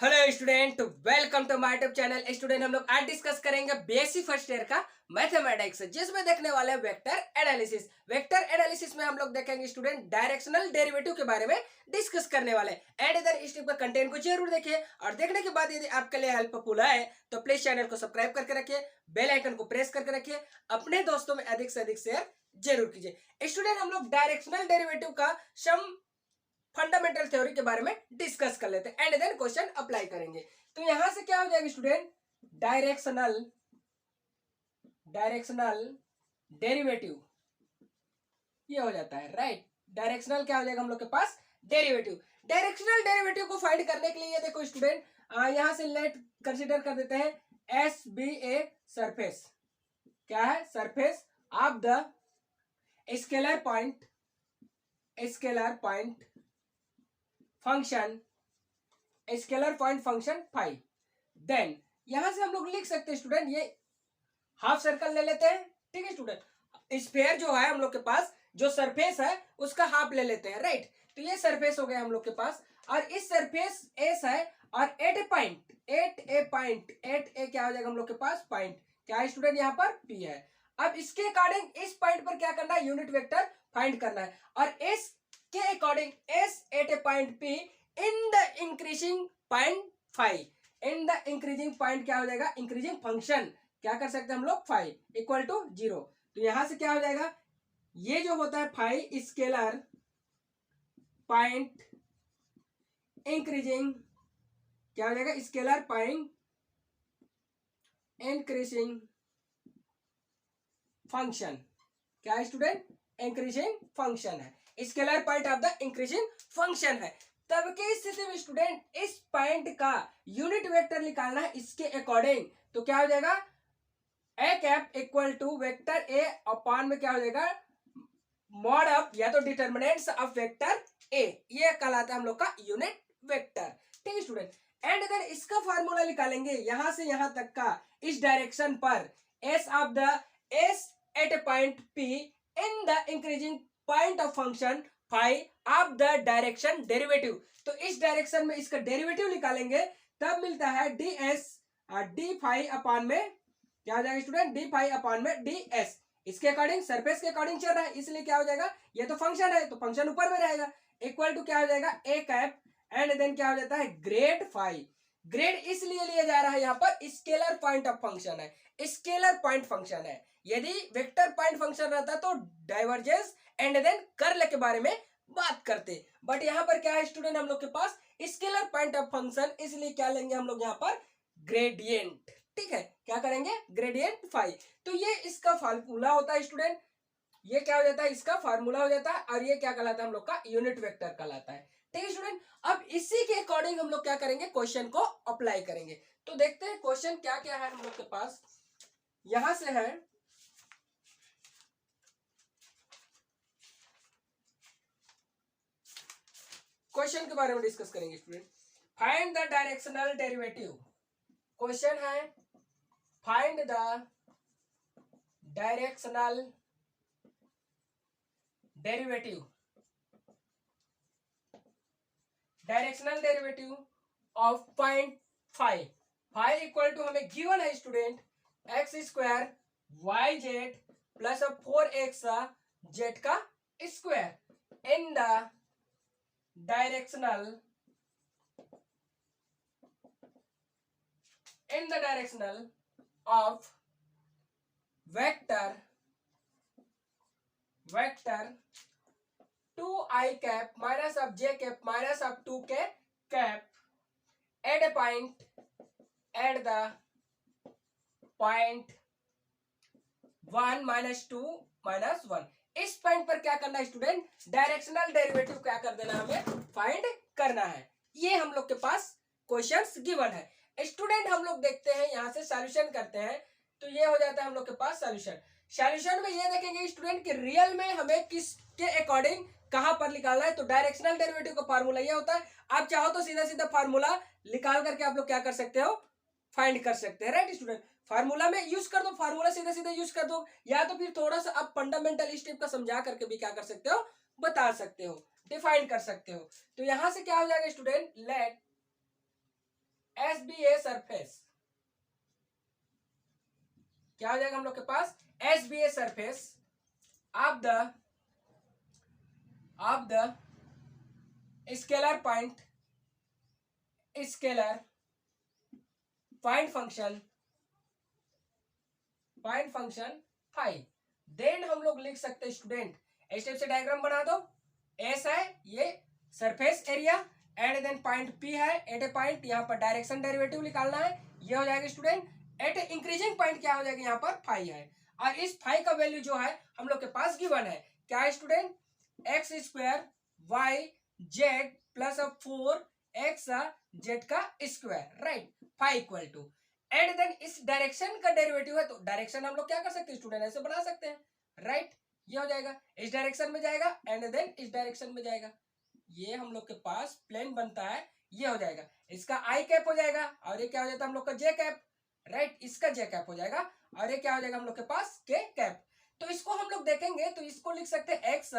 Hello student, welcome to my YouTube channel. Student, हम लोग आज डिस्कस करेंगे बेसिक फर्स्ट ईयर का मैथमेटिक्स, जिसमें देखने वाले हैं वेक्टर एनालिसिस। वेक्टर एनालिसिस में हम लोग देखेंगे स्टूडेंट डायरेक्शनल डेरिवेटिव के बारे में डिस्कस करने वाले हैं। एंड इधर इस का कंटेंट को जरूर देखिए और देखने के बाद यदि आपके लिए हेल्पफुल है तो प्लीज चैनल को सब्सक्राइब करके रखिए, बेल आइकन को प्रेस करके रखिए, अपने दोस्तों में अधिक से अधिक शेयर जरूर कीजिए। स्टूडेंट, हम लोग डायरेक्शनल डेरिवेटिव का सम फंडामेंटल थ्योरी के बारे में डिस्कस कर लेते हैं एंड देन क्वेश्चन अप्लाई करेंगे। तो यहां से क्या हो जाएगा स्टूडेंट, डायरेक्शनल डायरेक्शनल डेरिवेटिव ये हो जाता है, राइट। डायरेक्शनल क्या हो जाएगा हम लोग के पास, डेरिवेटिव। डायरेक्शनल डेरिवेटिव को फाइंड करने के लिए देखो स्टूडेंट, यहां से लेट कंसीडर कर देते हैं एस बी ए सरफेस। क्या है, surface of the scalar point function scalar point function five. Then यहां से हम लोग लिख सकते हैं स्टूडेंट, ये हाफ सर्कल ले लेते हैं, ठीक है स्टूडेंट। स्फीयर जो है हम लोग के पास, जो सरफेस है उसका हाफ ले लेते हैं, राइट। तो ये सरफेस हो गया हम लोग के पास और इस सरफेस एस है और एट ए क्या हो जाएगा हम लोग के पास, पॉइंट। क्या है स्टूडेंट, यहाँ पर पी है। अब इसके अकॉर्डिंग इस पॉइंट पर क्या करना है, यूनिट वेक्टर फाइंड करना है और इस के according S at a point P in the increasing point five. In the increasing point क्या हो जाएगा, इंक्रीजिंग फंक्शन क्या कर सकते हैं हम लोग, फाइव इक्वल टू जीरो। तो यहां से क्या हो जाएगा, ये जो होता है फाइव स्केलर पॉइंट इंक्रीजिंग क्या हो जाएगा, स्केलर पॉइंट इंक्रीजिंग फंक्शन। क्या है स्टूडेंट, इंक्रीजिंग फंक्शन है, scalar point of the increasing function है। तब की स्थिति में स्टूडेंट इस पॉइंट का यूनिट वेक्टर निकालना है इसके अकॉर्डिंग। तो क्या हो जाएगा, a cap equal to vector a upon में क्या हो जाएगा, मॉड ऑफ या तो डिटर्मिनेंट्स ऑफ वेक्टर ए, ये कहलाता है हम लोग का यूनिट वेक्टर, ठीक है स्टूडेंट। एंड देन इसका फार्मूला निकालेंगे यहां से यहां तक का, इस डायरेक्शन पर S of the S at a point P in the increasing point of function five of the direction derivative. तो इस डायरेक्शन में इसका डेरिवेटिव निकालेंगे तब मिलता है D S D five upon में क्या हो जाएगा स्टूडेंट, डी फाइव अपॉन में डी एस। इसके अकॉर्डिंग सरफेस के अकॉर्डिंग चल रहा है, इसलिए क्या हो जाएगा, ये तो फंक्शन है तो फंक्शन ऊपर में रहेगा, इक्वल टू क्या हो जाएगा, ए कैप एंड देन क्या हो जाता है, ग्रेड फाइव। ग्रेड इसलिए लिया जा रहा है यहाँ पर, स्केलर पॉइंट ऑफ फंक्शन है, स्केलर पॉइंट फंक्शन है। यदि वेक्टर पॉइंट फंक्शन रहता तो डाइवर्जेंस एंड देन कर्ल के बारे में बात करते, बट यहाँ पर क्या है स्टूडेंट, हम लोग के पास स्केलर पॉइंट ऑफ फंक्शन, इसलिए क्या लेंगे हम लोग यहाँ पर, ग्रेडियंट, ठीक है। क्या करेंगे, ग्रेडियंट फाइव। तो ये इसका फार्मूला होता है स्टूडेंट, ये क्या हो जाता है, इसका फार्मूला हो जाता है और ये क्या कहलाता है हम लोग का, यूनिट वेक्टर कहलाता है, ठीक है स्टूडेंट। अब इसी के अकॉर्डिंग हम लोग क्या करेंगे, क्वेश्चन को अप्लाई करेंगे। तो देखते हैं क्वेश्चन क्या क्या है हम लोग के पास। यहां से है क्वेश्चन के बारे में डिस्कस करेंगे student. Find the directional derivative. Question है find the directional derivative of point five. Five equal to हमें गिवन है student x square Y Z plus 4x z का square in the directional of vector 2i cap minus of j cap minus of 2k cap at a point at the point 1 minus 2 minus 1। इस point पर क्या करना है student, directional derivative क्या कर देना, हमें फाइंड करना है। ये हम लोग के पास क्वेश्चंस गिवन है स्टूडेंट। हम लोग देखते हैं यहां से सॉल्यूशन करते हैं, तो ये हो जाता है हम लोग के पास सॉल्यूशन में ये देखेंगे स्टूडेंट कि रियल में हमें किसके अकॉर्डिंग कहां पर निकालना है। तो डायरेक्शनल डेरिवेटिव का फार्मूला ये होता है, आप चाहो तो सीधा सीधा फार्मूला निकाल करके आप लोग क्या कर सकते हो, फाइंड कर सकते हैं, राइट स्टूडेंट। फार्मूला में यूज कर दो, फार्मूला सीधा सीधा यूज कर दो, या तो फिर थोड़ा सा आप फंडामेंटल स्टेप का समझा करके भी क्या कर सकते हो, बता सकते हो, डिफाइन कर सकते हो। तो यहां से क्या हो जाएगा student, let S be a surface, क्या हो जाएगा हम लोग के पास, S be a surface of the scalar point function phi. Then हम लोग लिख सकते हैं स्टूडेंट, इस टाइप से डायग्राम बना दो, एस है ये surface area and then point P है एट ए पॉइंट, यहाँ पर डायरेक्शन डेरिवेटिव निकालना है, ये हो जाएगा student at a increasing point क्या हो जाएगा यहाँ पर फाई है, और इस फाई का वैल्यू जो है हम लोग के पास गिवन है, क्या है student, x square Y Z plus 4 x z का square, right, phi equal to, and then इस डायरेक्शन का डेरिवेटिव है, तो डायरेक्शन हम लोग क्या कर सकते हैं स्टूडेंट, ऐसे बना सकते हैं, राइट, ये हो जाएगा इस डायरेक्शन में जाएगा एंड देन इस डायरेक्शन में जाएगा, ये हम लोग के पास प्लेन बनता है, ये हो जाएगा, इसका आई कैप हो जाएगा और ये क्या हो जाता है हम लोग का जे कैप, राइट, इसका जे कैप हो जाएगा और ये क्या हो जाएगा हम लोग के पास के कैप। तो इसको हम लोग देखेंगे तो इसको लिख सकते हैं एक्स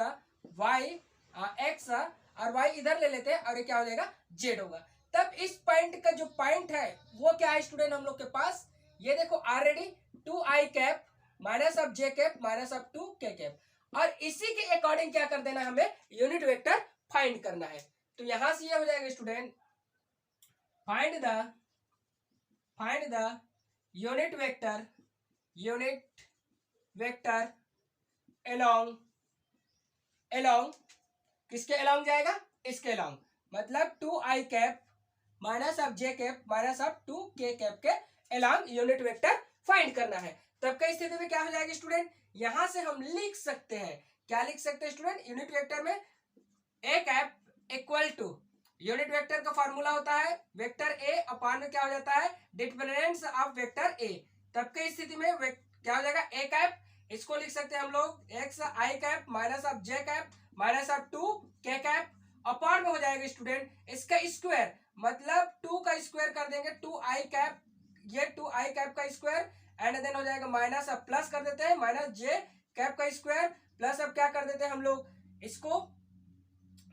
और वाई इधर ले लेते हैं और ये क्या हो जाएगा जेड होगा। तब इस पॉइंट का जो पॉइंट है वो क्या है स्टूडेंट हम लोग के पास, ये देखो already 2i cap minus of j cap minus of 2 k cap, और इसी के अकॉर्डिंग क्या कर देना है, हमें यूनिट वेक्टर फाइंड करना है। तो यहां से ये हो जाएगा student, find the unit vector along किसके अलोंग जाएगा, इसके अलोंग, मतलब 2i cap minus of j cap minus of 2 k cap के अलोंग यूनिट वेक्टर फाइंड करना है। तब की स्थिति में क्या हो जाएगा स्टूडेंट, यहां से हम लिख सकते हैं, क्या लिख सकते हैं स्टूडेंट, यूनिट वेक्टर में a cap equal to, unit vector का फॉर्मूला होता है वेक्टर ए अपान में क्या हो जाता है डिटरमिनेंट ऑफ वेक्टर ए। तब की स्थिति में क्या हो जाएगा ए कैप, इसको लिख सकते हैं हम लोग x I cap minus of j cap minus of 2 k cap, upon में हो जाएगा स्टूडेंट इसका स्क्वायर, मतलब 2 का स्क्वायर कर देंगे 2i कैप, ये 2i कैप का स्क्वायर एंड देन हो जाएगा माइनस, अब प्लस कर देते हैं माइनस जे कैप का स्क्वायर प्लस, अब क्या कर देते हैं हम लोग इसको,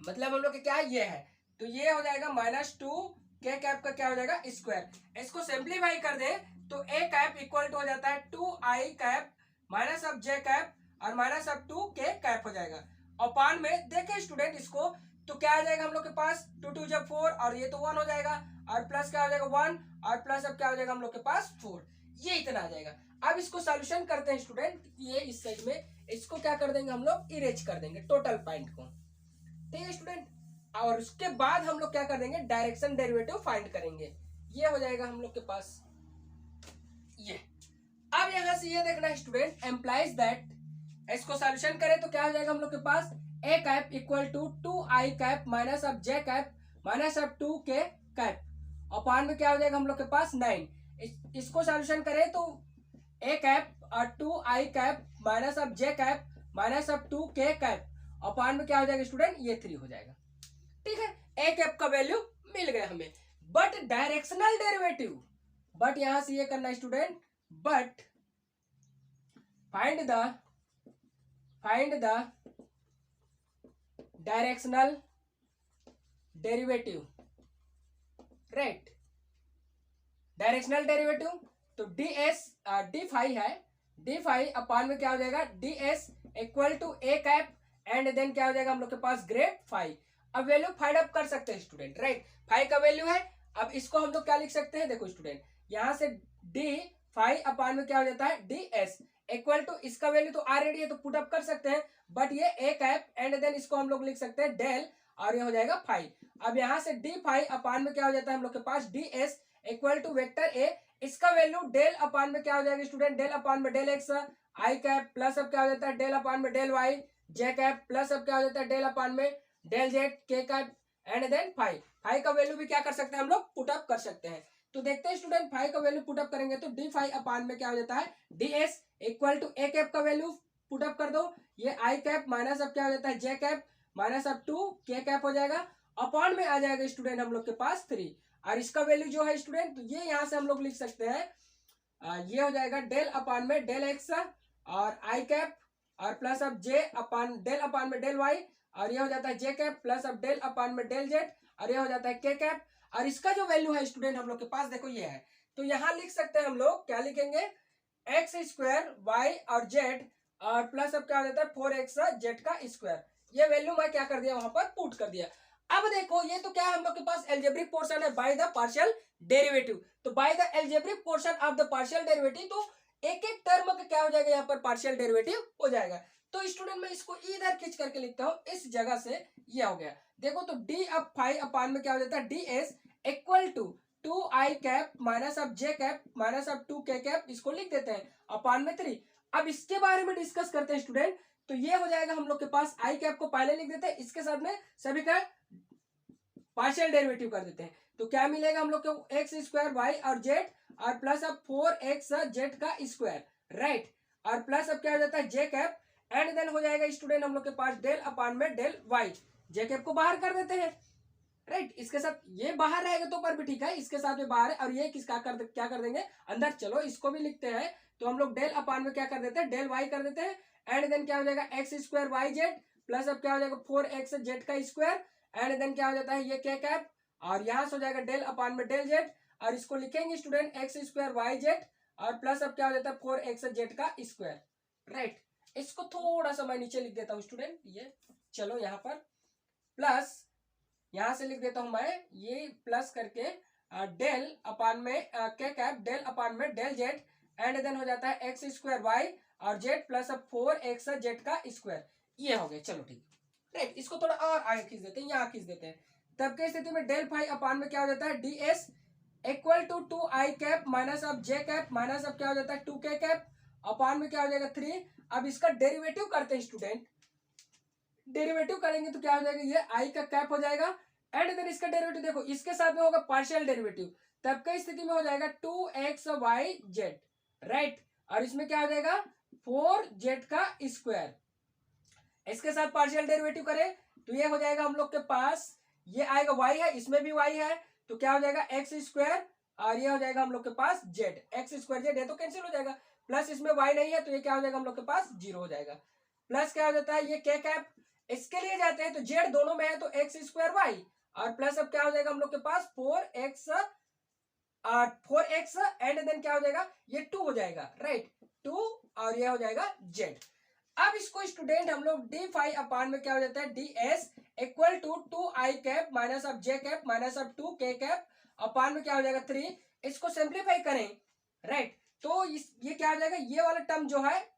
मतलब हम लोग के क्या है ये है, तो ये हो जाएगा माइनस 2 के कैप का क्या हो जाएगा स्क्वायर, इसको सिंप्लीफाई कर दे तो ए कैप इक्वल टू हो जाता है 2i cap minus of j cap और माइनस ऑफ 2 के कैप हो जाएगा, अपान में देखे स्टूडेंट इसको तो क्या आ जाएगा हम लोग के पास 2 2 जब 4 और ये तो 1 हो जाएगा और प्लस क्या हो जाएगा 1 और प्लस अब क्या हो जाएगा हम लोग के पास 4, ये इतना आ जाएगा। अब इसको सॉल्यूशन करते हैं स्टूडेंट, ये इस साइड में इसको क्या कर देंगे हम लोग इरेज कर देंगे टोटल पॉइंट को, ठीक है स्टूडेंट, और उसके बाद हम लोग क्या कर देंगे डायरेक्शन डेरिवेटिव फाइंड करेंगे, ये हो जाएगा हम लोग के पास ये। अब यहां से ये देखना है स्टूडेंट एम्प्लाइज दैट, इसको सॉल्यूशन करें तो क्या हो जाएगा हम लोग के पास a cap equal to 2i cap minus of j cap minus of 2 k cap, upon में क्या हो जाएगा हम लोग के पास 9, इसको सॉल्यूशन करें तो ए कैप और 2i cap minus of j cap minus of 2 k cap, upon में क्या हो जाएगा स्टूडेंट ये 3 हो जाएगा, ठीक है, ए कैप का वैल्यू मिल गया हमें, बट डायरेक्शनल डेरिवेटिव, बट यहां से ये करना student, but find the directional derivative, right, directional derivative तो डी फाई है, डी फाई अपान में क्या हो जाएगा D S equal to A cap and then क्या हो जाएगा हम लोग के पास ग्रेड फाई। अब वैल्यू फाइंड अप कर सकते हैं स्टूडेंट, राइट, फाई का वैल्यू है, अब इसको हम लोग क्या लिख सकते हैं, देखो स्टूडेंट यहां से डी फाई अपान में क्या हो जाता है डी एस इक्वल टू, इसका वैल्यू तो ऑलरेडी है तो पुट अप कर सकते हैं, बट ये ए कैप एंड देन इसको हम लोग लिख सकते हैं डेल और ये हो जाएगा फाई। अब यहां से डी फाई अपान में क्या हो जाता है हम लोग के पास d S equal to vector a, इसका वैल्यू डेल अपान में क्या हो जाएगा स्टूडेंट, डेल अपान में del X I cap plus अब क्या हो जाता है डेल अपान में del Y J cap plus अब क्या हो जाता है डेल अपान में del Z K cap and then phi, phi का वैल्यू भी क्या कर सकते हैं हम लोग पुट अप कर सकते हैं। तो देखते हैं स्टूडेंट फाई का वैल्यू पुट अप करेंगे तो डी फाई अपान में क्या हो जाता है D S equal to A cap का वैल्यू पुट अप कर दो, ये आई कैप माइनस अब क्या हो जाता है जे कैप माइनस अब 2 के कैप हो जाएगा, अपॉन में आ जाएगा स्टूडेंट हम लोग के पास 3 और इसका वैल्यू जो है स्टूडेंट तो ये यहां से हम लोग लिख सकते हैं ये हो जाएगा डेल अपान में डेल एक्स और आई कैप और प्लस अब जे अपान डेल अपान में डेल वाई और ये हो जाता है जे कैप प्लस अब डेल अपान में डेल जेड और ये हो जाता है के कैप। और इसका जो वैल्यू है स्टूडेंट हम लोग के पास देखो ये है, तो यहाँ लिख सकते हैं हम लोग, क्या लिखेंगे, एक्स स्क्वायर वाई और जेड और प्लस अब क्या हो जाता है 4x जेड का स्क्वायर। ये वैल्यू मैं क्या कर दिया वहां पर पुट कर दिया। अब देखो ये तो क्या है हम लोग के पास एल्जेब्रिक पोर्शन है बाय द पार्शियल डेरिवेटिव, तो by the algebraic portion of the partial derivative, तो एक एक टर्म का क्या हो जाएगा यहाँ पर पार्शियल डेरिवेटिव हो जाएगा। तो स्टूडेंट मैं इसको इधर खींच करके लिखता हूं इस जगह से, ये हो गया। देखो तो डी अब फाइव अपान में क्या हो जाता है D S equal to 2i cap minus अब जे कैप माइनस अब 2k कैप, इसको लिख देते हैं अपान में 3। अब इसके बारे में डिस्कस करते हैं स्टूडेंट, तो ये हो जाएगा हम लोग के पास आई कैप को पहले लिख देते हैं, इसके साथ में सभी का पार्शियल डेरिवेटिव कर देते हैं, तो क्या मिलेगा हम लोग को एक्स स्क्वायर वाई और जेड और प्लस अब 4x जेड का स्क्वायर, राइट, और प्लस अब क्या हो जाता है जे कैप, एंड देन हो जाएगा स्टूडेंट हम लोग के पास डेल अपान में डेल वाई, जे कैप को बाहर कर देते हैं, राइट, इसके साथ ये बाहर रहेगा तो पर भी ठीक है, इसके साथ में बाहर है, और ये किसका क्या कर देंगे अंदर, चलो इसको भी लिखते हैं, तो हम लोग डेल अपान में क्या कर देते हैं डेल वाई कर देते हैं, एंड देन क्या हो जाएगा X square Y Z plus अब क्या हो जाएगा 4x जेड का स्क्वायर, एंड देन क्या हो जाता है ये के कैप, और यहां से हो जाएगा डेल अपान में डेल जेड, और इसको लिखेंगे student x square Y Z और प्लस अब क्या हो जाता है 4x जेड का स्क्वायर, राइट। इसको थोड़ा सा मैं नीचे लिख देता हूँ स्टूडेंट, ये चलो यहाँ पर प्लस यहां से लिख देता हूं मैं ये प्लस करके डेल अपान में के कैप डेल अपान में डेल जेड, एंड देन हो जाता है एक्स स्क्वायर वाई और जेड प्लस अब 4x जेड का स्क्वायर, ये हो गया, चलो ठीक, राइट। इसको थोड़ा और आगे खींच देते हैं, यहाँ खींच देते हैं, तब की स्थिति में डेल फाइव अपान में क्या हो जाता है D S equal to 2i cap minus अब जे कैप माइनस अब क्या हो जाता है 2k कैप अपान में क्या हो जाएगा 3। अब इसका डेरिवेटिव करते हैं स्टूडेंट, डेरिवेटिव करेंगे तो क्या हो जाएगा ये आई का कैप हो जाएगा, एंड देन इसका डेरिवेटिव देखो इसके साथ में होगा पार्शियल डेरिवेटिव, तब की स्थिति में हो जाएगा 2xy जेड, राइट, और इसमें क्या हो जाएगा 4z का स्क्वायर, इसके साथ पार्शियल डेरिवेटिव करें तो ये हो जाएगा हम लोग के पास, ये आएगा y है, इसमें भी y है, तो क्या हो जाएगा एक्स स्क्वायर और ये हो जाएगा हम लोग के पास जेड, एक्स स्क्वायर जेड है तो कैंसिल हो जाएगा, प्लस इसमें y नहीं है तो ये क्या हो जाएगा हम लोग के पास 0 हो जाएगा, प्लस क्या हो जाता है ये के कैप, इसके लिए जाते हैं तो जेड दोनों में है तो एक्स स्क्वायर वाई और प्लस अब क्या हो जाएगा हम लोग के पास 4x एंड देन क्या हो जाएगा ये 2 हो जाएगा, राइट, 2 और ये हो जाएगा जेड। अब इसको स्टूडेंट हम लोग डी फाइव अपान में क्या हो जाता है D S equal to 2i cap minus अब जे कैप माइनस अब 2k कैप अपान में क्या हो जाएगा 3, इसको सिंप्लीफाई करें, राइट, तो ये क्या हो जाएगा ये वाला टर्म जो है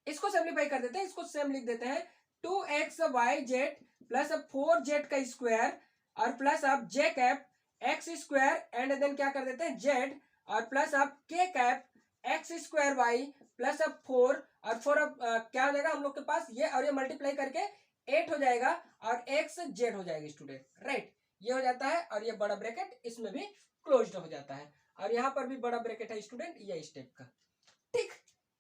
इसको सिंप्लीफाई कर देते हैं, इसको सेम लिख देते हैं 2xy जेड प्लस अब 4z का स्क्वायर और प्लस अब जे cap x square and then क्या कर देते हैं जेड और प्लस अब k cap x square y plus अब 4 और 4 अब क्या हो जाएगा हम लोग के पास ये और ये मल्टीप्लाई करके 8 हो जाएगा और एक्स जेड हो जाएगा स्टूडेंट, राइट, ये हो जाता है और ये बड़ा ब्रैकेट इसमें भी क्लोज्ड हो जाता है और यहाँ पर भी बड़ा ब्रैकेट है स्टूडेंट ये इस टाइप का, ठीक,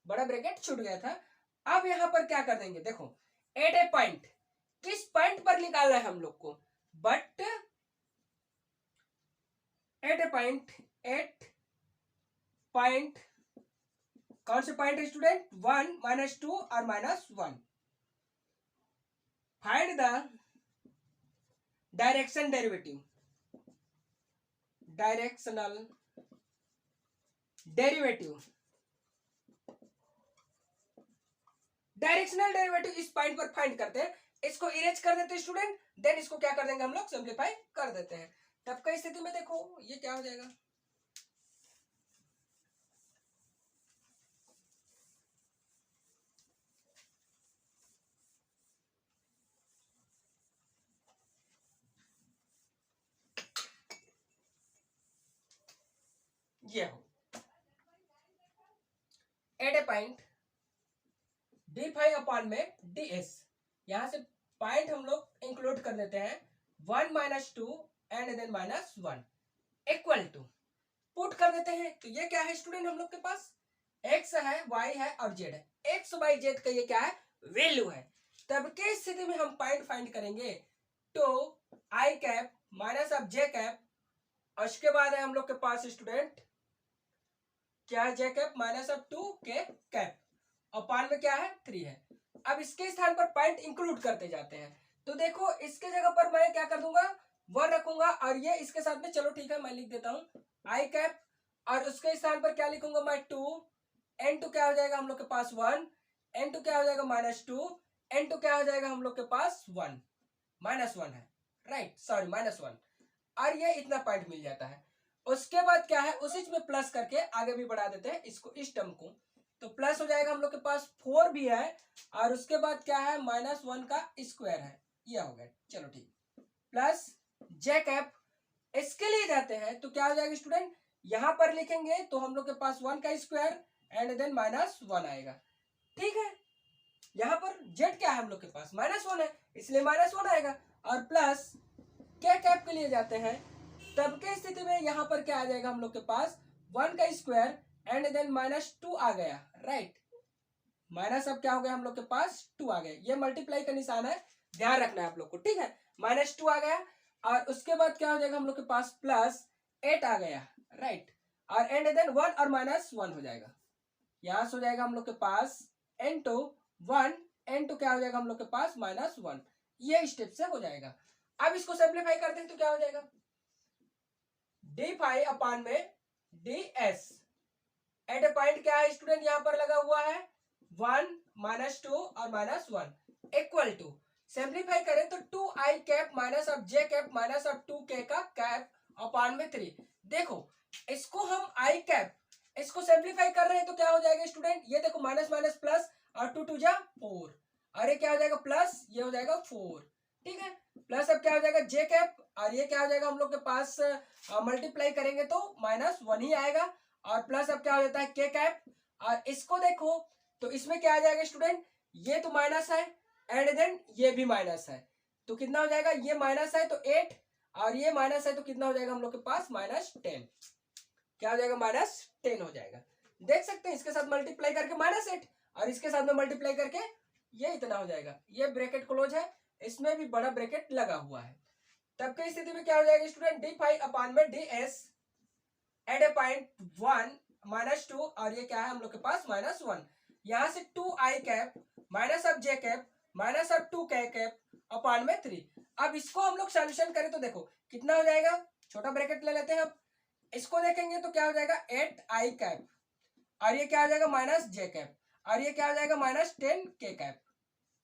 बड़ा ब्रैकेट छूट गया था। अब यहाँ पर क्या कर देंगे देखो एट ए पॉइंट, किस पॉइंट पर निकालना है हम लोग को, but at a point, at point कौन से पॉइंट है स्टूडेंट 1 -2 और -1, find the direction derivative, directional derivative, directional derivative इस पॉइंट पर फाइंड करते हैं, इसको इरेज कर देते हैं स्टूडेंट, देन इसको क्या कर देंगे हम लोग सिंप्लीफाई कर देते हैं, तब की स्थिति में देखो ये क्या हो जाएगा ये हो eight a point D five upon में डी एस, यहां से पॉइंट हम लोग इंक्लूड कर देते हैं 1 -2 and then -1 equal to put कर देते हैं, तो ये क्या है स्टूडेंट हम लोग के पास x है y है और z है, x y z का ये क्या है वैल्यू है, तब के स्थिति में हम पॉइंट फाइंड करेंगे तो i कैप माइनस अब j कैप और उसके बाद है हम लोग के पास स्टूडेंट क्या है j कैप माइनस अब 2k कैप अपान में क्या है 3 है। अब इसके स्थान पर पॉइंट इंक्लूड करते जाते हैं, तो देखो इसके जगह पर मैं क्या कर दूंगा 1 रखूंगा और ये इसके साथ में, चलो ठीक है मैं लिख देता हूं आई कैप, और उसके स्थान पर क्या लिखूंगा मैं 2, n2 क्या हो जाएगा हम लोग के पास 1, n2 क्या हो जाएगा -2, n2 क्या हो जाएगा हम लोग के पास 1, -1 है, राइट, सॉरी -1, और ये इतना पॉइंट मिल जाता है। उसके बाद क्या है, उसी में प्लस करके आगे भी बढ़ा देते हैं इसको, इस टर्म को, तो प्लस हो जाएगा हम लोग के पास 4 भी है, और उसके बाद क्या है -1 का स्क्वायर है, ये हो गया, चलो ठीक, प्लस जे कैप, इसके लिए जाते हैं तो क्या हो जाएगा स्टूडेंट, यहां पर लिखेंगे तो हम लोग के पास 1 का स्क्वायर एंड देन -1 आएगा, ठीक है। यहां पर जेड क्या है हम लोग के पास -1 है, इसलिए -1 आएगा, और प्लस के कैप के लिए जाते हैं, तब के स्थिति में यहां पर क्या आ जाएगा हम लोग के पास 1 का स्क्वायर एंड देन -2 आ गया, राइट, माइनस अब क्या हो गया हम लोग के पास 2 आ गया, ये मल्टीप्लाई का निशान है, ध्यान रखना है आप लोग को, ठीक है, -2 आ गया, और उसके बाद क्या हो जाएगा हम लोग के पास +8 आ गया, राइट, और एंड देन 1 और -1 हो जाएगा, यहां से हो जाएगा हम लोग के पास n2 1, n2 क्या हो जाएगा हम लोग के पास -1, ये स्टेप से हो जाएगा। अब इसको सिंप्लीफाई करते हैं तो क्या हो जाएगा, d5 अपान में ds, एट ए पॉइंट क्या है स्टूडेंट यहां पर लगा हुआ है 1, -2 और -1 इक्वल टू, सिंप्लीफाई करें तो 2i cap minus of j cap minus of 2k का कैप अपान में 3, देखो इसको हम i कैप, इसको सिंप्लीफाई कर रहे हैं तो क्या हो जाएगा स्टूडेंट, ये देखो माइनस माइनस प्लस, और 2 2 जा 4, और ये क्या हो जाएगा प्लस, ये हो जाएगा 4, ठीक है, प्लस अब क्या हो जाएगा j कैप, और ये क्या हो जाएगा हम लोग के पास मल्टीप्लाई करेंगे तो -1 ही आएगा, और प्लस अब क्या हो जाता है के कैप, और इसको देखो तो इसमें क्या आ जाएगा स्टूडेंट, ये तो माइनस है एंड देन ये भी माइनस है, तो कितना हो जाएगा, ये माइनस है तो 8, और ये माइनस है तो कितना हो जाएगा हम लोग के पास -10, क्या हो जाएगा -10 हो जाएगा, देख सकते हैं इसके साथ मल्टीप्लाई करके -8, और इसके साथ में मल्टीप्लाई करके ये इतना हो जाएगा, ये ब्रैकेट क्लोज है, इसमें भी बड़ा ब्रैकेट लगा हुआ है, तब की स्थिति में क्या हो जाएगा स्टूडेंट, d5 अपान में ds एट ए पॉइंट 1 -2, और ये क्या है हम लोग के पास -1, यहां से 2i cap minus of j cap minus of 2k cap upon में 3, अब इसको हम लोग सॉल्यूशन करें तो देखो कितना हो जाएगा, छोटा ब्रैकेट ले लेते हैं, अब इसको देखेंगे तो क्या हो जाएगा 8i कैप, और ये क्या हो जाएगा -j कैप, और ये क्या हो जाएगा -10k कैप,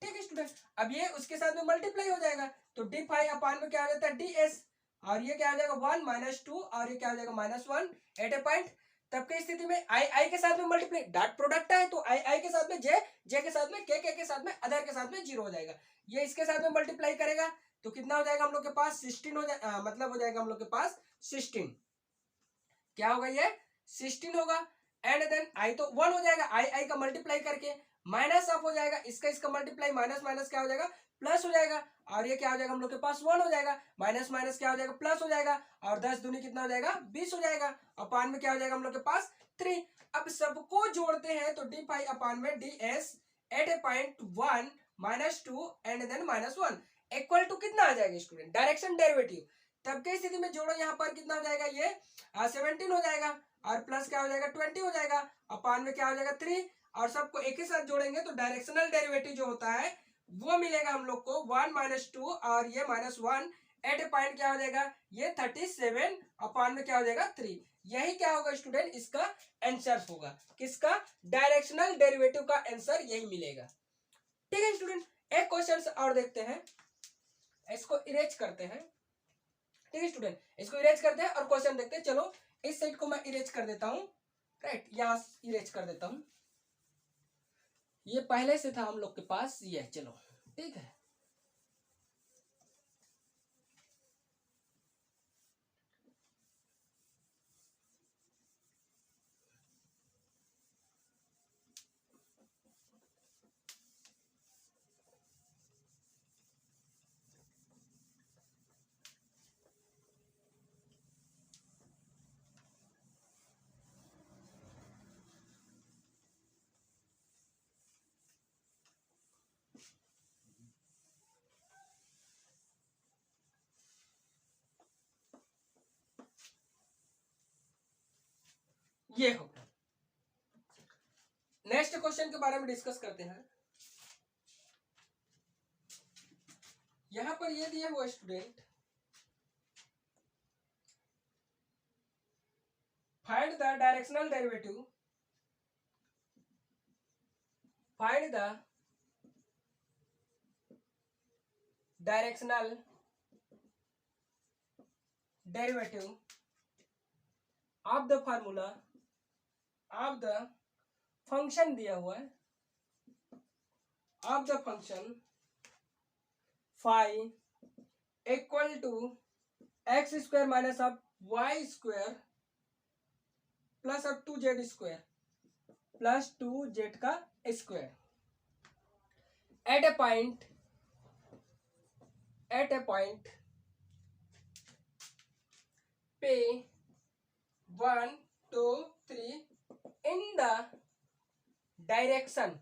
ठीक है स्टूडेंट, अब ये उसके साथ में मल्टीप्लाई हो जाएगा, तो d5 अपान में क्या हो जाता है ds, और ये क्या हो जाएगा 1 -2, और ये क्या हो जाएगा -1 एट ए पॉइंट, तब की स्थिति में आई के साथ में मल्टीप्लाई, डॉट प्रोडक्ट है तो आई के साथ में जे के साथ में के साथ में अदर के साथ में 0 हो जाएगा, ये इसके साथ में मल्टीप्लाई करेगा तो कितना हो जाएगा हम लोग के पास 16 हो जाएगा, मतलब हो जाएगा हम लोग के पास 16, क्या होगा ये 16 होगा, एंड देन आई तो 1 हो जाएगा, आई का मल्टीप्लाई करके माइनस ऑफ हो जाएगा, इसका मल्टीप्लाई माइनस माइनस क्या हो जाएगा प्लस हो जाएगा, और ये क्या हो जाएगा हम लोग के पास 1 हो जाएगा, माइनस माइनस क्या हो जाएगा प्लस हो जाएगा, और 10 दूनी कितना हो जाएगा 20 हो जाएगा, अपान में क्या हो जाएगा हम लोग के पास 3, अब सबको जोड़ते हैं तो d5 अपान में ds at a point 1 -2 and then -1 equal to कितना आ जाएगा स्टूडेंट, डायरेक्शन डेरिवेटिव, तब के स्थिति में जोड़ो यहाँ पर कितना हो जाएगा, ये 17 हो जाएगा, और प्लस क्या हो जाएगा 20 हो जाएगा, अपान में क्या हो जाएगा 3, और सबको एक ही साथ जोड़ेंगे तो डायरेक्शनल डेरिवेटिव जो होता है वो मिलेगा हम लोग को 1 -2 और ये -1 एट ए पॉइंट क्या हो जाएगा ये 37, अपान में क्या हो जाएगा 3, यही क्या होगा स्टूडेंट इसका आंसर होगा, किसका, डायरेक्शनल डेरिवेटिव का आंसर यही मिलेगा, ठीक है स्टूडेंट। एक क्वेश्चन और देखते हैं, इसको इरेज करते हैं, ठीक है स्टूडेंट, इसको इरेज करते हैं और क्वेश्चन देखते हैं, चलो इस साइड को मैं इरेज कर देता हूं, राइट, यहां इरेज कर देता हूं, ये पहले से था हम लोग के पास, ये चलो ठीक है, ये हो गया। नेक्स्ट क्वेश्चन के बारे में डिस्कस करते हैं, यहां पर ये दिया हुआ student find the directional derivative, find the directional derivative of the formula of the function दिया हुआ है, of the function phi equal to X square minus of Y square plus of 2z square plus 2z का square eight a point पे 1 2 3 in the direction,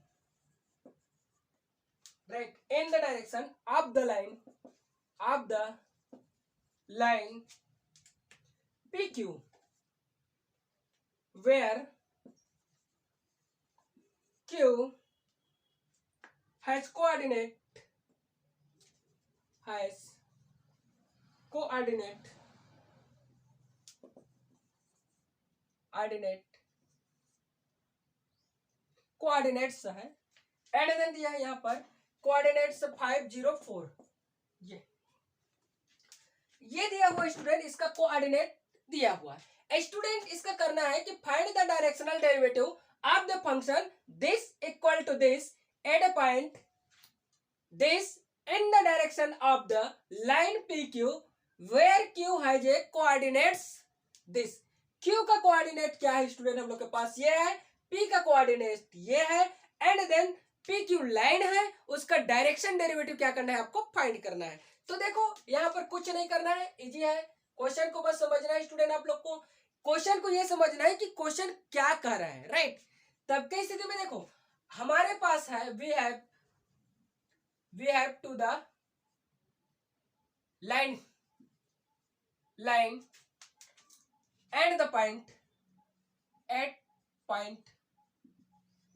right, in the direction of the line PQ, where Q has coordinate coordinates है, and then दिया है यहाँ पर coordinates 504, ये दिया हुआ स्टूडेंट, इसका कोऑर्डिनेट दिया हुआ है। स्टूडेंट इसका करना है कि find the directional derivative of the function this equal to this at a point this in the direction of the line PQ where Q has a coordinates this, Q का coordinate क्या है student हम लोग के पास ये है, P का coordinate ये है, एंड देन PQ लाइन है, उसका डायरेक्शन डेरिवेटिव क्या करना है आपको फाइंड करना है। तो देखो यहाँ पर कुछ नहीं करना है, इजी है, क्वेश्चन को बस समझना है स्टूडेंट, आप लोग को क्वेश्चन को ये समझना है कि क्वेश्चन क्या कर रहा है, राइट। तब की स्थिति में देखो हमारे पास है we have to the line and the point at point,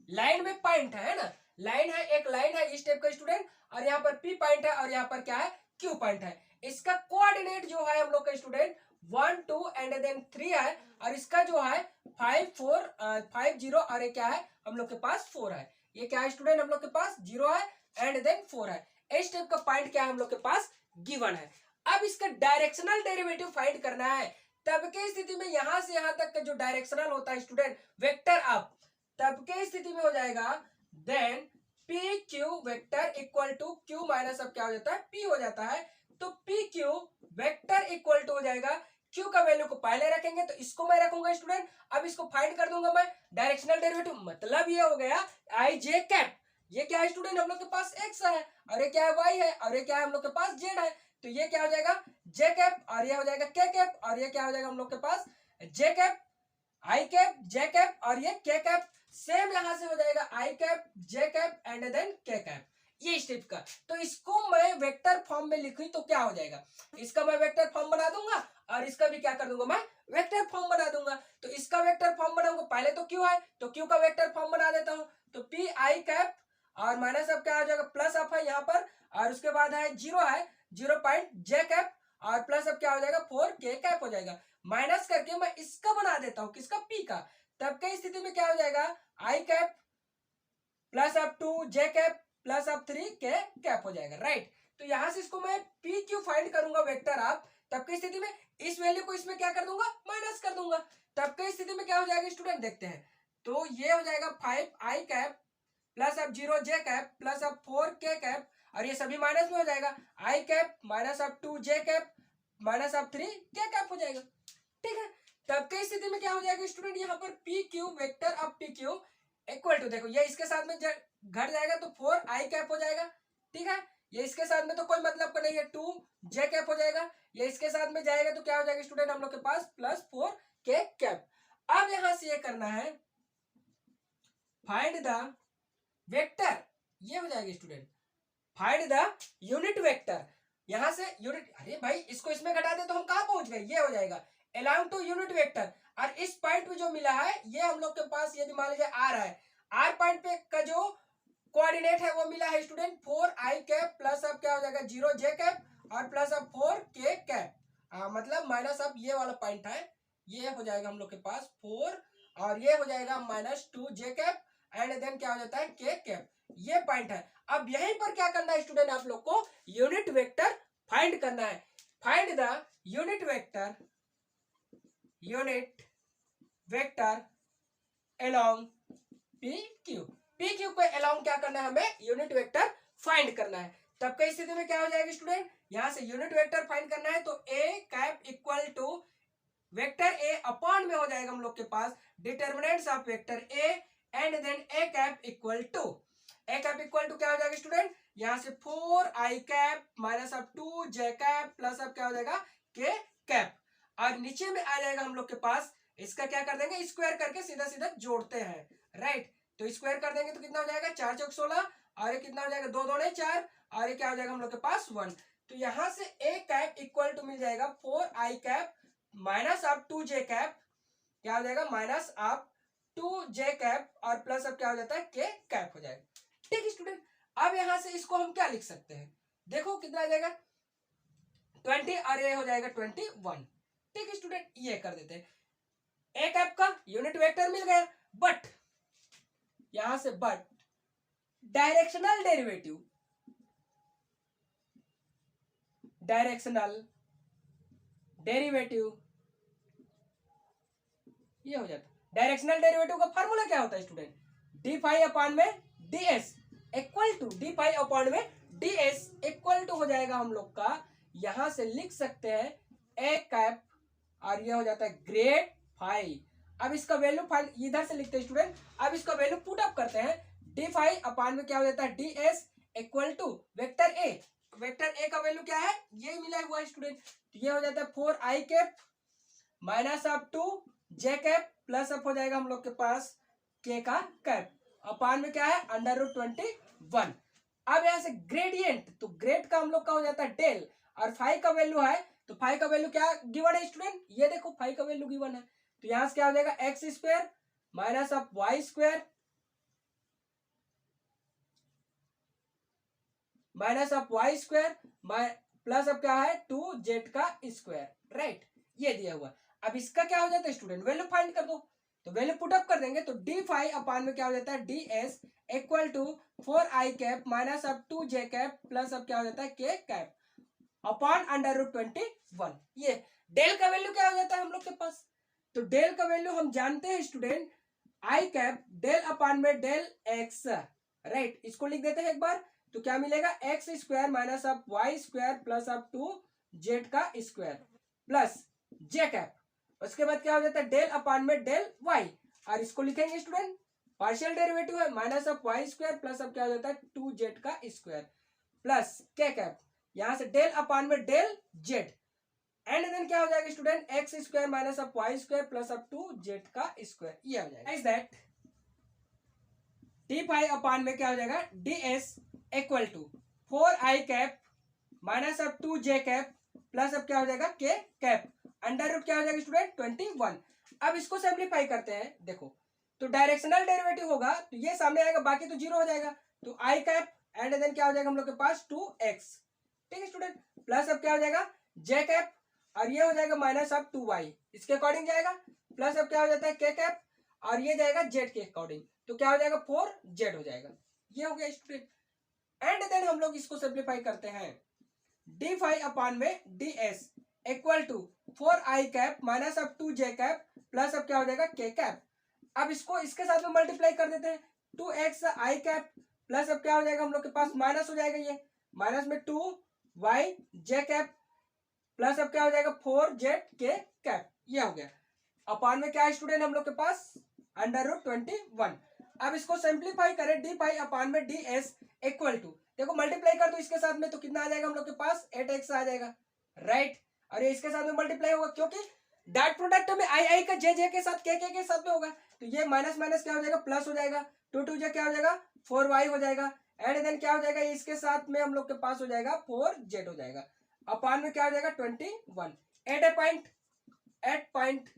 line में पॉइंट है ना, लाइन है, एक लाइन है इस टाइप का स्टूडेंट, और यहाँ पर P पॉइंट है और यहाँ पर क्या है Q पॉइंट है। इसका कोऑर्डिनेट जो है हम लोग का स्टूडेंट 1 2 एंड देन 3 है, और इसका जो है 5 4 5 0 और ये क्या है हम लोग के पास 4 है, ये क्या है स्टूडेंट हम लोग के पास 0 है एंड देन 4 है। इस टाइप का पॉइंट क्या है हम लोग के पास गिवन है। अब इसका डायरेक्शनल डेरिवेटिव फाइंड करना है, तब के स्थिति में यहां से यहां तक का जो डायरेक्शनल होता है स्टूडेंट वेक्टर अप, तब के स्थिति में हो जाएगा then P Q vector equal to Q minus अब क्या हो जाता है पी हो जाता है, तो P Q vector equal to हो जाएगा क्यू का वैल्यू को पहले रखेंगे तो इसको मैं रखूंगा स्टूडेंट, अब इसको फाइंड कर दूंगा मैं डायरेक्शनल डेरिवेटिव, मतलब ये हो गया आई जे कैप, ये क्या है स्टूडेंट हम लोग के पास x है और ये क्या है y है और ये क्या है हम लोग के पास z है, तो ये क्या हो जाएगा j कैप और ये हो जाएगा k कैप और ये क्या हो जाएगा हम लोग के पास j cap i cap j cap और ये k कैप, सेम यहां से हो जाएगा i cap j cap and then k cap, ये स्टेप का। तो इसको मैं वेक्टर फॉर्म में लिखूं तो क्या हो जाएगा, इसका मैं वेक्टर फॉर्म बना दूंगा और इसका भी क्या कर दूंगा मैं वेक्टर फॉर्म बना दूंगा। तो इसका वेक्टर फॉर्म बनाऊंगा, पहले तो क्यू है तो क्यू का वेक्टर फॉर्म बना देता हूं, तो पी आई कैप और माइनस अब क्या हो जाएगा प्लस अप है यहाँ पर और उसके बाद है 0 है 0 पॉइंट जे कैप और प्लस अब क्या हो जाएगा 4 के कैप हो जाएगा, माइनस करके मैं इसका बना देता हूँ किसका पी का, तब के स्थिति में क्या हो जाएगा आई कैप प्लस अब 2 जे कैप प्लस अब 3 के कैप हो जाएगा, राइट। तो यहां से इसको मैं पी क्यू फाइंड करूंगा वेक्टर आप, तब की स्थिति में इस वैल्यू को इसमें क्या कर दूंगा माइनस कर दूंगा, तब की स्थिति में क्या हो जाएगा स्टूडेंट देखते हैं, तो ये हो जाएगा 5 आई कैप प्लस अब 0 जे कैप प्लस अब 4 के कैप और ये सभी माइनस में हो जाएगा आई कैप माइनस अब 2 जे कैप माइनस अब 3 के कैप हो जाएगा, ठीक है। तब की स्थिति में क्या हो जाएगा स्टूडेंट यहाँ पर पी क्यू वेक्टर अब पी क्यू इक्वल टू, देखो ये इसके साथ में घट जाएगा तो 4 आई कैप हो जाएगा, ठीक है, ये इसके साथ में तो कोई मतलब का नहीं है 2 जे कैप हो जाएगा, ये इसके साथ में जाएगा तो क्या हो जाएगा स्टूडेंट हम लोग के पास प्लस 4 के कैप। अब यहां से ये करना है फाइंड द वेक्टर, ये हो जाएगा student find the unit vector, यहां से यूनिट, अरे भाई इसको इसमें घटा दे तो हम कहां पहुंच गए, ये हो जाएगा अलोंग टू यूनिट वेक्टर, और इस पॉइंट पे जो मिला है ये हम लोग के पास यदि मान लीजिए आर है, आर पॉइंट पे का जो कोऑर्डिनेट है वो मिला है स्टूडेंट 4 आई कैप प्लस अब क्या हो जाएगा 0 जे कैप और प्लस अब 4 के कैप, मतलब माइनस अब ये वाला पॉइंट है ये हो जाएगा हम लोग के पास 4 और ये हो जाएगा -2 j कैप एंड देन क्या हो जाता है k कैप। ये पॉइंट है। अब यहीं पर क्या करना है स्टूडेंट, आप लोग को यूनिट वेक्टर फाइंड करना है। Find the unit vector along PQ। PQ को अलोंग क्या करना है, हमें यूनिट वेक्टर फाइंड करना है। तब कई स्थिति में क्या हो जाएगा स्टूडेंट, यहां से यूनिट वेक्टर फाइंड करना है तो A cap equal to vector a upon में हो जाएगा हम लोग के पास determinants of vector a and then a cap equal to क्या हो जाएगा स्टूडेंट, यहां से 4i cap minus of 2j cap plus अब क्या हो जाएगा k कैप और नीचे में आ जाएगा हम लोग के पास, इसका क्या कर देंगे स्क्वायर करके सीधा सीधा जोड़ते हैं, राइट। तो स्क्वायर कर देंगे तो कितना हो जाएगा 4 चौक 16 और ये कितना हो जाएगा 2 2 4 और ये क्या हो जाएगा हम लोग के पास 1। तो यहां से a कैप इक्वल टू मिल जाएगा 4i cap minus of 2j cap, क्या हो जाएगा माइनस ऑफ 2j कैप और प्लस अब क्या हो जाता है k कैप हो जाएगा। ठीक है स्टूडेंट, अब यहां से इसको हम क्या लिख सकते हैं, देखो कितना आ जाएगा 20 और ये हो जाएगा 21। ठीक है स्टूडेंट, ये कर देते हैं। ए कैप का यूनिट वेक्टर मिल गया, बट यहां से बट डायरेक्शनल डेरिवेटिव ये हो जाता है। डायरेक्शनल डेरिवेटिव का फार्मूला क्या होता है स्टूडेंट, डी फाई अपॉन में D S equal to D phi upon में डी एस इक्वल टू हो जाएगा हम लोग का, यहां से लिख सकते हैं ए कैप और ये हो जाता है ग्रेड फाई। अब इसका वैल्यू फाइंड इधर से लिखते हैं स्टूडेंट, अब इसका वैल्यू पुट अप करते हैं, डी फाई अपॉन में क्या हो जाता है D S equal to vector A का वैल्यू क्या है ये मिला हुआ है स्टूडेंट, ये हो जाता है 4i cap minus of 2j cap plus up हो जाएगा हम लोग के पास k का कैप अपॉन में क्या है √21। अब यहां से ग्रेडियंट, तो ग्रेड का हम लोग का हो जाता है डेल और फाई का वैल्यू है, तो फाई का वैल्यू क्या गिवन है स्टूडेंट, ये देखो फाई का वैल्यू गिवन है, तो यहां से क्या हो जाएगा X square minus of Y square minus of Y square plus अब क्या है 2z का स्क्वायर, राइट। ये दिया हुआ। अब इसका क्या हो जाता है स्टूडेंट, वैल्यू फाइंड कर दो, तो वैल्यू पुट अप कर देंगे तो डी फाई अपॉन में क्या हो जाता है D S equal to 4i cap minus of 2j cap plus अब क्या हो जाता है k कैप अपॉन √21। ये डेल का वैल्यू क्या हो जाता है हम लोग के पास, तो डेल का वैल्यू हम जानते हैं student I cap del upon में डेल एक्स, राइट। इसको लिख देते हैं एक बार, तो क्या मिलेगा X square minus of Y square plus of 2z का स्क्वायर प्लस j कैप, उसके बाद क्या हो जाता है डेल अपॉन में डेल वाई और इसको लिखेंगे स्टूडेंट पार्शियल डेरिवेटिव है minus of Y square plus अब क्या हो जाता है 2z का स्क्वायर प्लस k कैप, यहां से डेल अपॉन में डेल z एंड देन क्या हो जाएगा student x square minus of Y square plus of 2z का स्क्वायर, ये हो जाएगा। Is that D phi upon में क्या हो जाएगा D S equal to 4i cap minus of 2j cap plus अब क्या हो जाएगा k कैप अंडर रूट क्या हो जाएगा स्टूडेंट 21। अब इसको सिंप्लीफाई करते हैं, देखो तो डायरेक्शनल डेरिवेटिव होगा तो ये सामने आएगा बाकी तो जीरो हो जाएगा, तो i कैप एंड देन क्या हो जाएगा हम लोग के पास 2x, ठीक है स्टूडेंट, प्लस अब क्या हो जाएगा j कैप और ये हो जाएगा माइनस ऑफ 2y, इसके अकॉर्डिंग जाएगा प्लस अब क्या हो जाता है k कैप और ये जाएगा z के अकॉर्डिंग, तो क्या हो जाएगा 4z हो जाएगा। ये हो गया स्टूडेंट एंड देन हम लोग इसको सिंप्लीफाई करते हैं, डी फाई अपॉन में D S equal to 4i cap minus of 2j cap plus अब क्या हो जाएगा k कैप। अब इसको इसके साथ में मल्टीप्लाई कर देते हैं 2x i कैप प्लस अब क्या हो जाएगा हम लोग के पास माइनस हो जाएगा, ये माइनस में 2y j कैप प्लस अब क्या हो जाएगा 4z k कैप, ये हो गया। अपॉन में क्या है स्टूडेंट हम लोग के पास √21। अब इसको सिंप्लीफाई करें डी फाई अपॉन में डी एस इक्वल टू, देखो मल्टीप्लाई कर दो इसके साथ में तो कितना आ जाएगा हम लोग के पास 8x आ जाएगा, राइट। और ये इसके साथ में मल्टीप्लाई होगा क्योंकि डॉट प्रोडक्ट में आई का जे के साथ के साथ में होगा, तो ये माइनस माइनस क्या हो जाएगा प्लस हो जाएगा, 2 क्या हो जाएगा 4y हो जाएगा एंड देन क्या हो जाएगा इसके साथ में हम लोग के पास हो जाएगा 4z हो जाएगा, अपॉन में क्या हो जाएगा 21। एट पॉइंट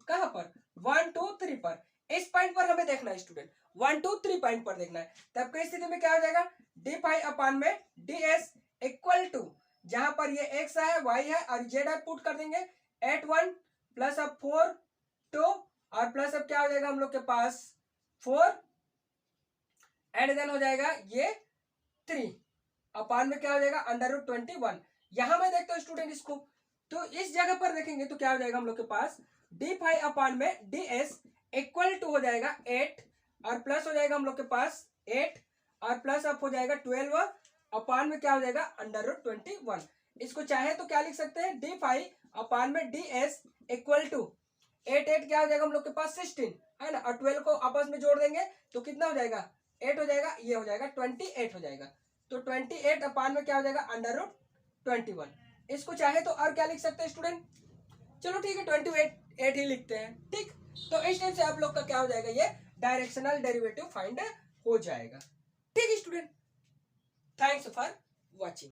कहां पर 1 2 3 पर, इस पॉइंट पर हमें देखना है स्टूडेंट 1 2 3 पॉइंट पर देखना है, तब की स्थिति में क्या हो जाएगा डी फाई अपॉन में डी एस इक्वल टू जहां पर ये x है y है और z है पुट कर देंगे 8 1 प्लस अब 4 2 और प्लस अब क्या हो जाएगा हम लोग के पास 4 एंड देन हो जाएगा ये 3 अपान में क्या हो जाएगा √21। यहां मैं देखता हूं स्टूडेंट इसको, तो इस जगह पर देखेंगे तो क्या हो जाएगा हम लोग के पास d5 अपान में ds इक्वल टू हो जाएगा 8 और प्लस हो जाएगा हम लोग के पास 8 और प्लस अप हो जाएगा 12 अपान में क्या हो जाएगा √21। इसको चाहे तो क्या लिख सकते हैं d5 अपान में ds इक्वल टू 8 8 क्या हो जाएगा हम लोग के पास 16 है ना, और 12 को आपस में जोड़ देंगे तो कितना हो जाएगा 8 हो जाएगा, ये हो जाएगा 28 हो जाएगा। तो 28 अपान में क्या हो जाएगा √21। इसको चाहे तो और क्या लिख सकते हैं स्टूडेंट, चलो ठीक है 28 ही लिखते हैं। ठीक, तो इस टाइप से आप लोग का क्या हो जाएगा ये डायरेक्शनल डेरिवेटिव फाइंड हो जाएगा। ठीक है स्टूडेंट, थैंक्स फॉर वॉचिंग।